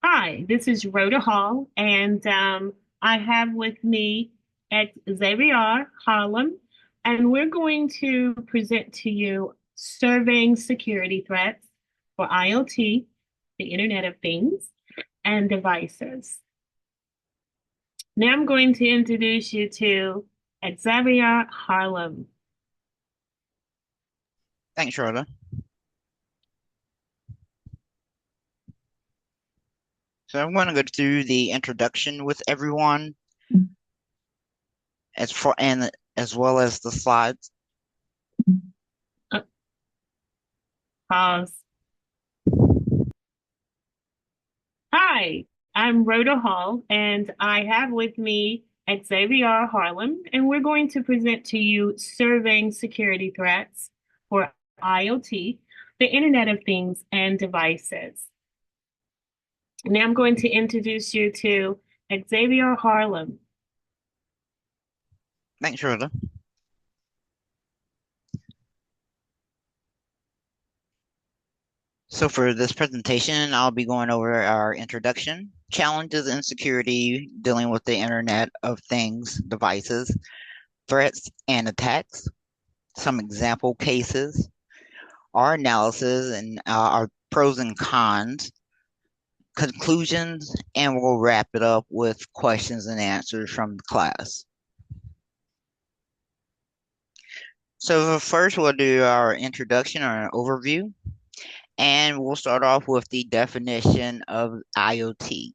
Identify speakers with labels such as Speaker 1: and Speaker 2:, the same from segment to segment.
Speaker 1: Hi, this is Rhoda Hall, and I have with me at Xavier Harlem, and we're going to present to you surveying security threats for IoT, the Internet of Things, and devices. Now I'm going to introduce you to Xavier Harlem.
Speaker 2: Thanks, Rhoda. So I'm going to go through the introduction with everyone as well as the slides.
Speaker 1: Uh, Pause. Hi, I'm Rhoda Hall, and I have with me Xavier Harlem, and we're going to present to you surveying security threats for IoT, the Internet of Things, and devices. Now I'm going to introduce you to Xavier Harlem.
Speaker 2: Thanks, Rhoda. So for this presentation, I'll be going over our introduction, challenges and security dealing with the Internet of Things devices, threats and attacks, some example cases, our analysis and our pros and cons, conclusions, and we'll wrap it up with questions and answers from the class. So first we'll do our introduction or an overview, and we'll start off with the definition of IoT.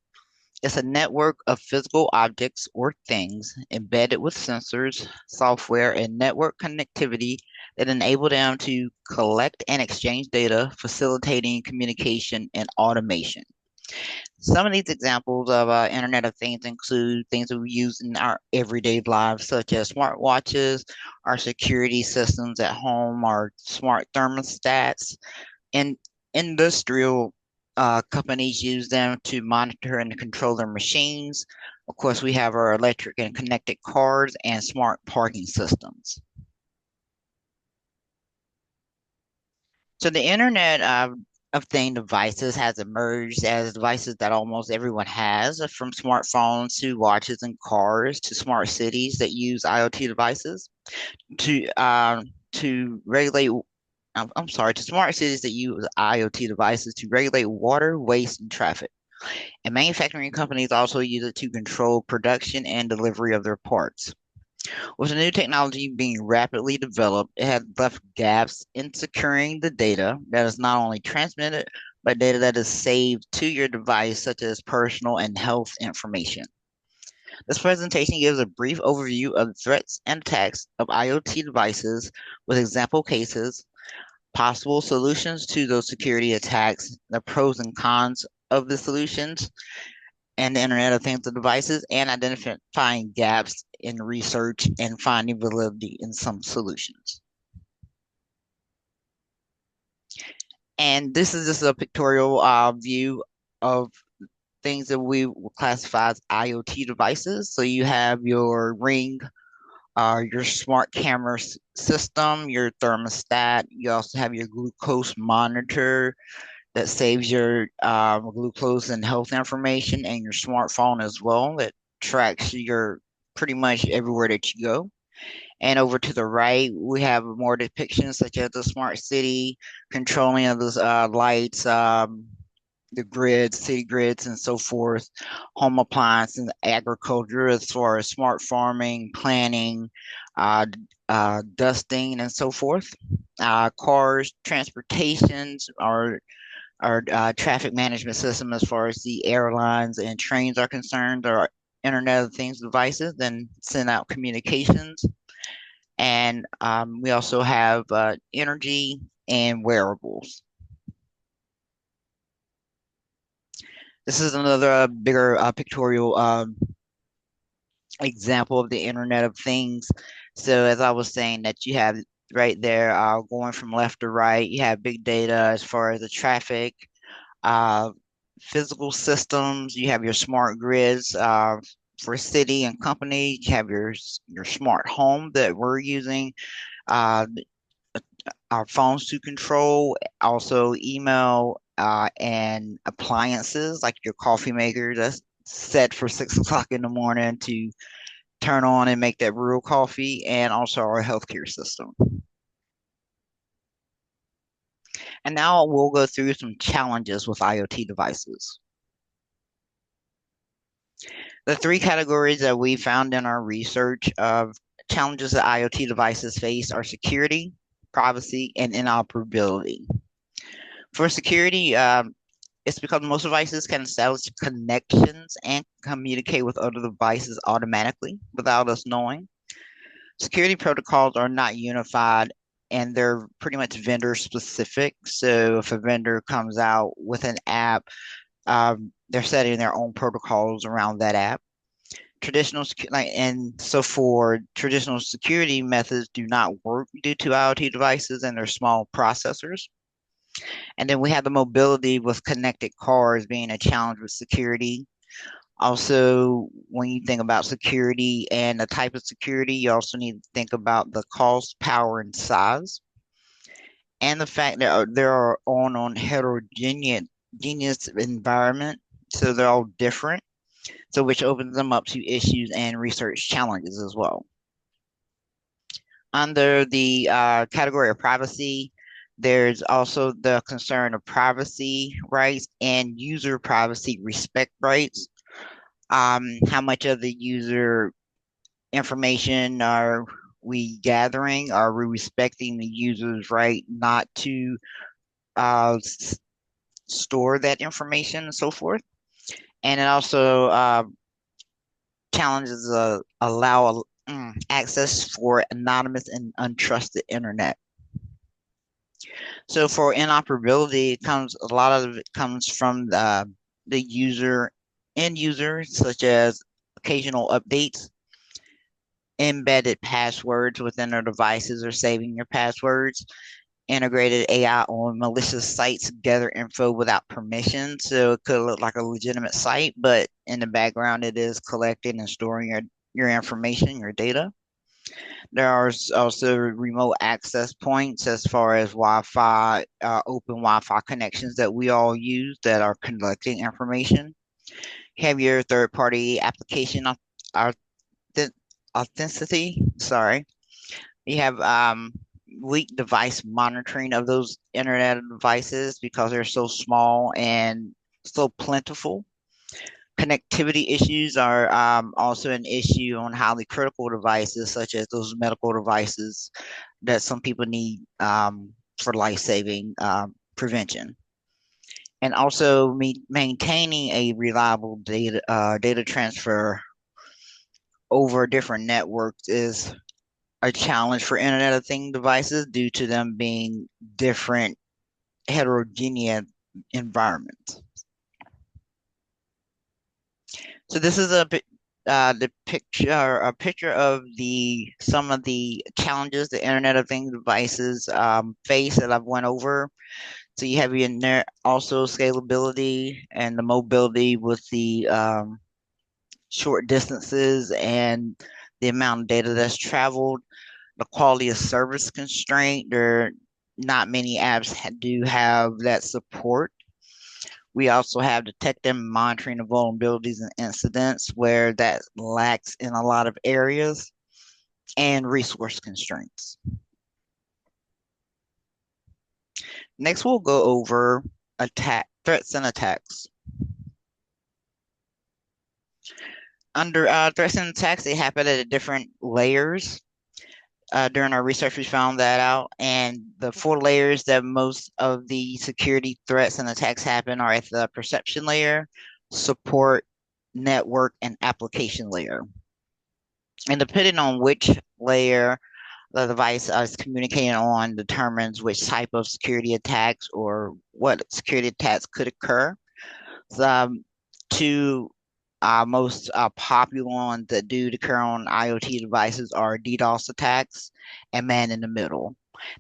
Speaker 2: It's a network of physical objects or things embedded with sensors, software, and network connectivity that enable them to collect and exchange data, facilitating communication and automation. Some of these examples of Internet of Things include things that we use in our everyday lives, such as smartwatches, our security systems at home, our smart thermostats, and industrial companies use them to monitor and control their machines. Of course, we have our electric and connected cars and smart parking systems. So the Internet of Thing devices has emerged as devices that almost everyone has, from smartphones to watches and cars to smart cities that use IoT devices to regulate. I'm sorry, to smart cities that use IoT devices to regulate water, waste, and traffic. And manufacturing companies also use it to control production and delivery of their parts. With the new technology being rapidly developed, it has left gaps in securing the data that is not only transmitted, but data that is saved to your device, such as personal and health information. This presentation gives a brief overview of the threats and attacks of IoT devices with example cases, possible solutions to those security attacks, the pros and cons of the solutions, and the Internet of Things devices, and identifying gaps in research and finding validity in some solutions. And this is just a pictorial view of things that we will classify as IoT devices. So you have your Ring, your smart camera system, your thermostat. You also have your glucose monitor that saves your glucose and health information, and your smartphone as well that tracks your pretty much everywhere that you go. And over to the right, we have more depictions such as the smart city, controlling of those lights, the grids, city grids, and so forth, home appliances, agriculture, as far as smart farming, planning, uh, dusting, and so forth. Cars, transportations, our traffic management system as far as the airlines and trains are concerned, our Internet of Things devices, then send out communications. And we also have energy and wearables. This is another bigger pictorial example of the Internet of Things. So as I was saying, that you have right there, going from left to right, you have big data as far as the traffic, uh, physical systems. You have your smart grids for city and company. You have your smart home that we're using. Uh, our phones to control, also email, and appliances like your coffee maker that's set for 6 o'clock in the morning to turn on and make that real coffee, and also our healthcare system. And now we'll go through some challenges with IoT devices. The three categories that we found in our research of challenges that IoT devices face are security, privacy, and interoperability. For security, it's because most devices can establish connections and communicate with other devices automatically without us knowing. Security protocols are not unified and they're pretty much vendor specific. So if a vendor comes out with an app, they're setting their own protocols around that app. And so for traditional security methods do not work due to IoT devices and their small processors. And then we have the mobility with connected cars being a challenge with security. Also, when you think about security and the type of security, you also need to think about the cost, power, and size, and the fact that they're on heterogeneous environment, so they're all different. So which opens them up to issues and research challenges as well. Under the category of privacy, there's also the concern of privacy rights and user privacy respect rights. How much of the user information are we gathering? Are we respecting the user's right not to store that information and so forth? And it also challenges allow access for anonymous and untrusted internet. So for interoperability, it comes a lot of it comes from the end user, such as occasional updates, embedded passwords within their devices or saving your passwords, integrated AI on malicious sites gather info without permission. So it could look like a legitimate site, but in the background, it is collecting and storing your information, your data. There are also remote access points as far as Wi-Fi, open Wi-Fi connections that we all use that are collecting information. You have your third-party application authenticity. Sorry, you have weak device monitoring of those internet devices because they're so small and so plentiful. Connectivity issues are also an issue on highly critical devices, such as those medical devices that some people need for life-saving prevention. And also maintaining a reliable data transfer over different networks is a challenge for Internet of Things devices due to them being different heterogeneous environments. So this is a picture of the some of the challenges the Internet of Things devices face that I've went over. So you have in there also scalability and the mobility with the short distances and the amount of data that's traveled, the quality of service constraint. There are not many apps do have that support. We also have detecting and monitoring of vulnerabilities and incidents where that lacks in a lot of areas, and resource constraints. Next, we'll go over threats and attacks. Under threats and attacks, they happen at different layers. During our research, we found that out. And the four layers that most of the security threats and attacks happen are at the perception layer, support, network, and application layer. And depending on which layer the device is communicating on determines which type of security attacks or what security attacks could occur. The two most popular ones that do occur on IoT devices are DDoS attacks and man in the middle.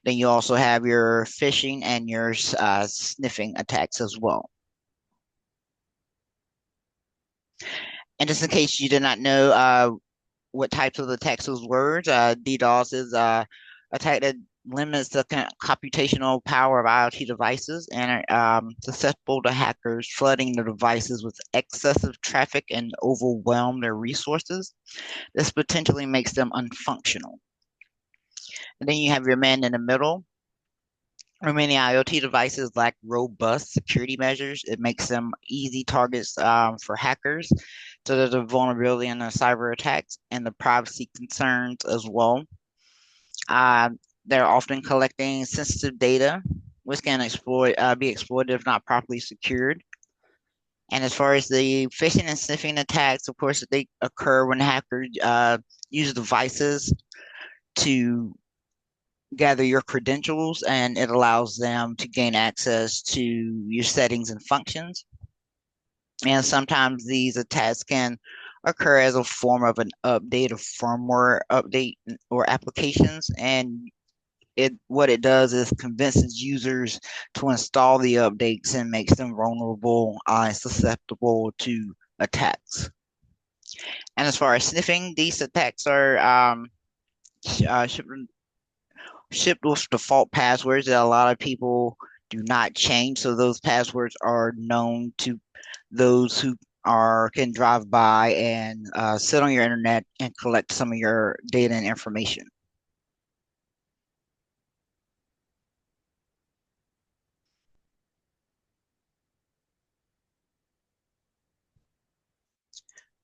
Speaker 2: Then you also have your phishing and your sniffing attacks as well. And just in case you did not know what types of attacks those were, DDoS is attack that limits the computational power of IoT devices and are susceptible to hackers flooding the devices with excessive traffic and overwhelm their resources. This potentially makes them unfunctional. And then you have your man in the middle. When many IoT devices lack robust security measures, it makes them easy targets for hackers. So there's a vulnerability in the cyber attacks and the privacy concerns as well. Uh, they're often collecting sensitive data, which can be exploited if not properly secured. And as far as the phishing and sniffing attacks, of course, they occur when hackers use devices to gather your credentials, and it allows them to gain access to your settings and functions. And sometimes these attacks can occur as a form of an update, a firmware update, or applications. And what it does is convinces users to install the updates and makes them vulnerable and susceptible to attacks. And as far as sniffing, these attacks are shipped with default passwords that a lot of people do not change. So those passwords are known to those who are can drive by and sit on your internet and collect some of your data and information.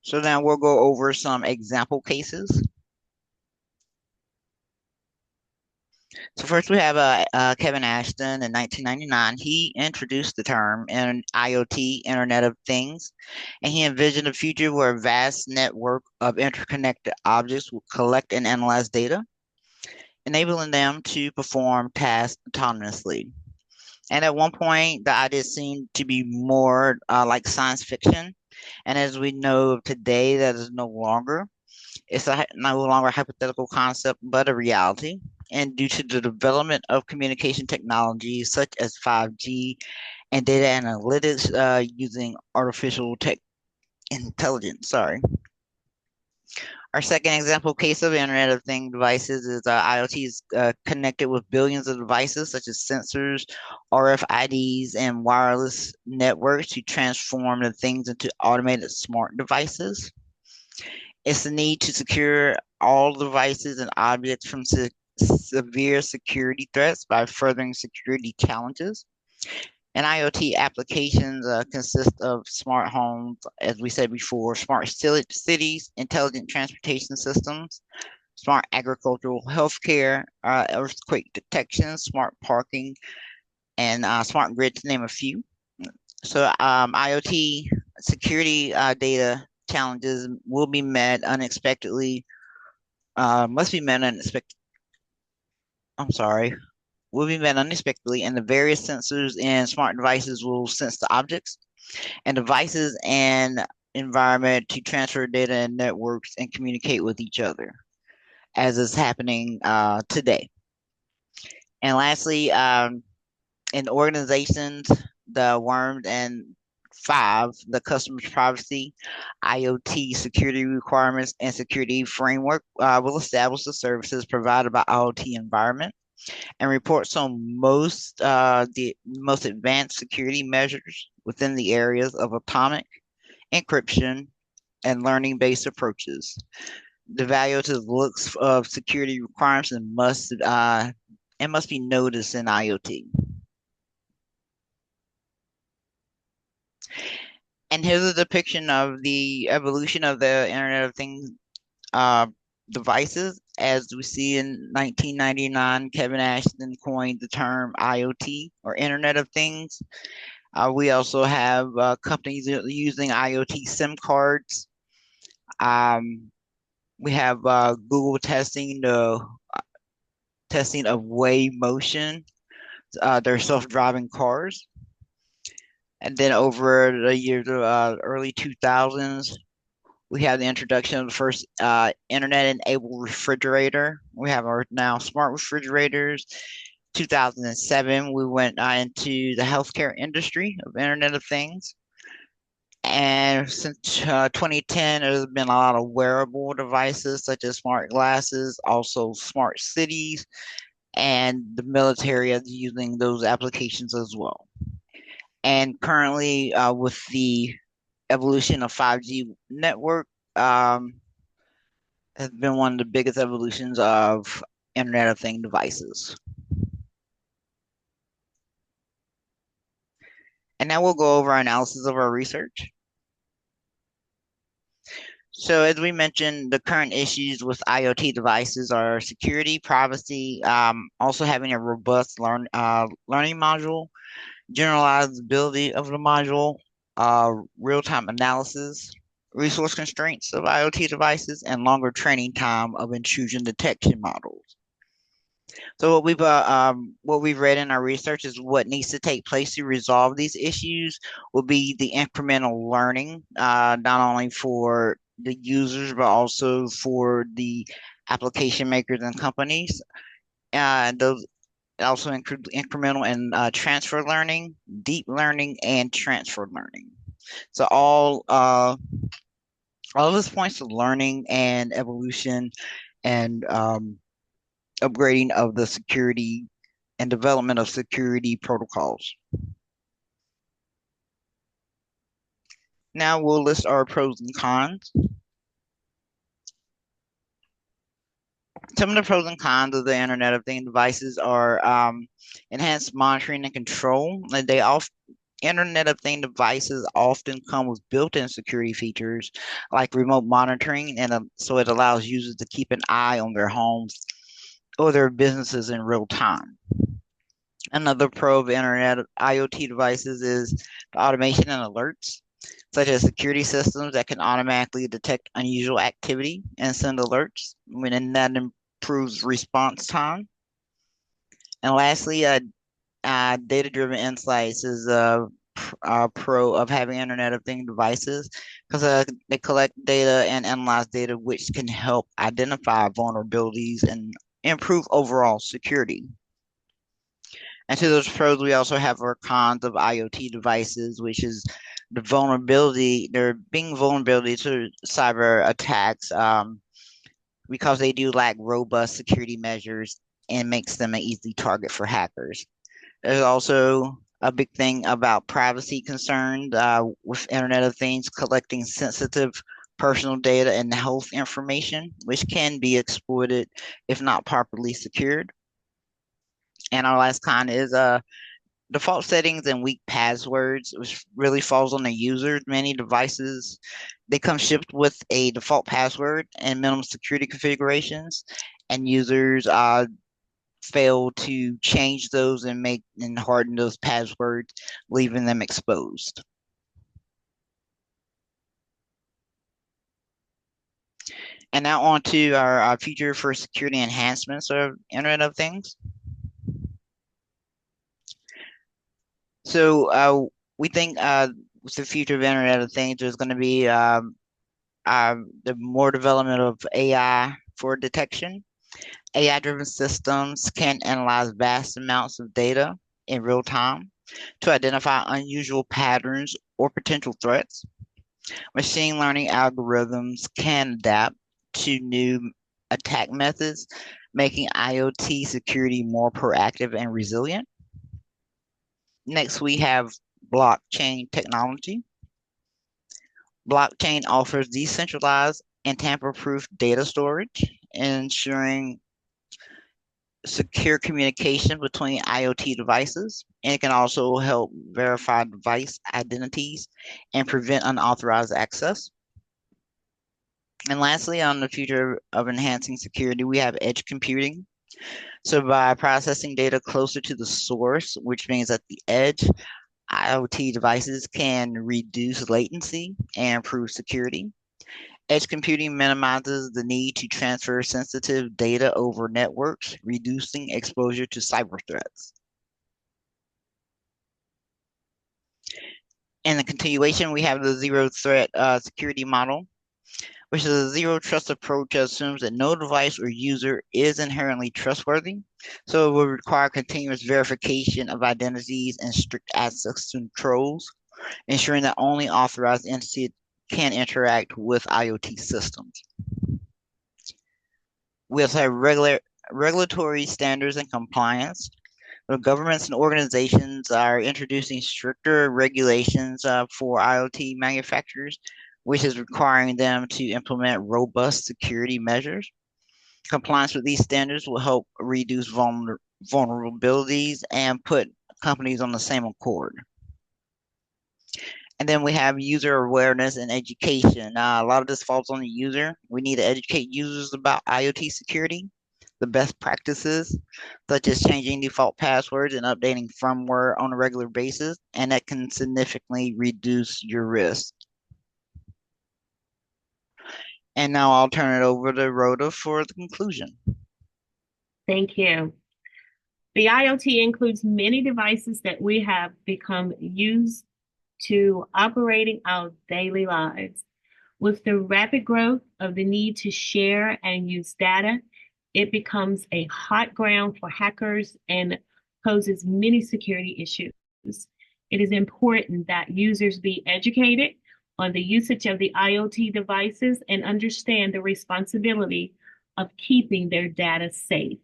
Speaker 2: So now we'll go over some example cases. So first we have Kevin Ashton in 1999. He introduced the term in IoT, Internet of Things, and he envisioned a future where a vast network of interconnected objects will collect and analyze data, enabling them to perform tasks autonomously. And at one point, the idea seemed to be more like science fiction. And as we know today, that is no longer. No longer a hypothetical concept, but a reality. And due to the development of communication technologies such as 5G and data analytics using artificial tech intelligence, sorry. Our second example case of Internet of Things devices is IoT is connected with billions of devices such as sensors, RFIDs, and wireless networks to transform the things into automated smart devices. It's the need to secure all devices and objects from severe security threats by furthering security challenges. And IoT applications consist of smart homes, as we said before, smart cities, intelligent transportation systems, smart agricultural healthcare, earthquake detection, smart parking, and smart grid, to name a few. So IoT security data challenges will be met unexpectedly, must be met unexpected. I'm sorry, will be met unexpectedly, and the various sensors and smart devices will sense the objects and devices and environment to transfer data and networks and communicate with each other, as is happening today. And lastly, in organizations, the worms and five, the customer's privacy, IoT security requirements, and security framework will establish the services provided by IoT environment and reports on the most advanced security measures within the areas of atomic encryption and learning-based approaches. The value to the looks of security requirements and must be noticed in IoT. And here's a depiction of the evolution of the Internet of Things uh, devices. As we see in 1999, Kevin Ashton coined the term IoT or Internet of Things. We also have companies using IoT SIM cards. Um, we have Google testing the testing of Way Motion, their self-driving cars. And then over the years of early 2000s, we have the introduction of the first internet-enabled refrigerator. We have our now smart refrigerators. 2007, we went into the healthcare industry of Internet of Things. And since 2010, there's been a lot of wearable devices such as smart glasses, also smart cities, and the military is using those applications as well. And currently, with the evolution of 5G network, um, has been one of the biggest evolutions of Internet of Things devices. And now we'll go over our analysis of our research. So, as we mentioned, the current issues with IoT devices are security, privacy, also having a robust learning module, generalizability of the module, real-time analysis, resource constraints of IoT devices, and longer training time of intrusion detection models. So what we've read in our research is what needs to take place to resolve these issues will be the incremental learning, not only for the users but also for the application makers and companies. Those also include incremental and transfer learning, deep learning, and transfer learning. So all of this points to learning and evolution and upgrading of the security and development of security protocols. Now we'll list our pros and cons. Some of the pros and cons of the Internet of Things devices are enhanced monitoring and control. Internet of Things devices often come with built-in security features like remote monitoring, and so it allows users to keep an eye on their homes or their businesses in real time. Another pro of Internet IoT devices is the automation and alerts, such as security systems that can automatically detect unusual activity and send alerts, and that improves response time. And lastly, data-driven insights is a pro of having Internet of Things devices because they collect data and analyze data, which can help identify vulnerabilities and improve overall security. And to those pros, we also have our cons of IoT devices, which is there being vulnerability to cyber attacks because they do lack robust security measures and makes them an easy target for hackers. There's also a big thing about privacy concerns with Internet of Things collecting sensitive personal data and health information, which can be exploited if not properly secured. And our last con is default settings and weak passwords, which really falls on the user. Many devices they come shipped with a default password and minimum security configurations, and users fail to change those and make and harden those passwords, leaving them exposed. And now on to our future for security enhancements of Internet of Things. So we think with the future of Internet of Things, there's going to be the more development of AI for detection. AI-driven systems can analyze vast amounts of data in real time to identify unusual patterns or potential threats. Machine learning algorithms can adapt to new attack methods, making IoT security more proactive and resilient. Next, we have blockchain technology. Blockchain offers decentralized and tamper-proof data storage, ensuring secure communication between IoT devices, and it can also help verify device identities and prevent unauthorized access. And lastly, on the future of enhancing security, we have edge computing. So by processing data closer to the source, which means at the edge, IoT devices can reduce latency and improve security. Edge computing minimizes the need to transfer sensitive data over networks, reducing exposure to cyber threats. In the continuation, we have the zero threat security model, which is a zero trust approach that assumes that no device or user is inherently trustworthy. So it will require continuous verification of identities and strict access controls, ensuring that only authorized entities can interact with IoT systems. We also have regulatory standards and compliance. Governments and organizations are introducing stricter regulations for IoT manufacturers, which is requiring them to implement robust security measures. Compliance with these standards will help reduce vulnerabilities and put companies on the same accord. And then we have user awareness and education. A lot of this falls on the user. We need to educate users about IoT security, the best practices, such as changing default passwords and updating firmware on a regular basis, and that can significantly reduce your risk. And now I'll turn it over to Rhoda for the conclusion.
Speaker 1: Thank you. The IoT includes many devices that we have become used to operating our daily lives. With the rapid growth of the need to share and use data, it becomes a hot ground for hackers and poses many security issues. It is important that users be educated on the usage of the IoT devices and understand the responsibility of keeping their data safe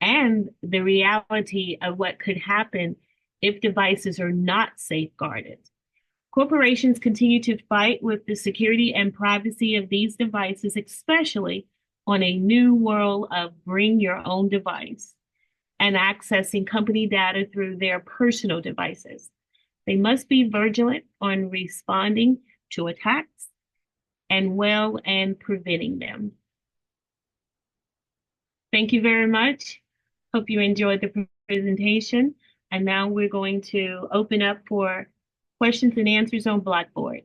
Speaker 1: and the reality of what could happen if devices are not safeguarded. Corporations continue to fight with the security and privacy of these devices, especially on a new world of bring your own device and accessing company data through their personal devices. They must be vigilant on responding to attacks and preventing them. Thank you very much. Hope you enjoyed the presentation. And now we're going to open up for questions and answers on Blackboard.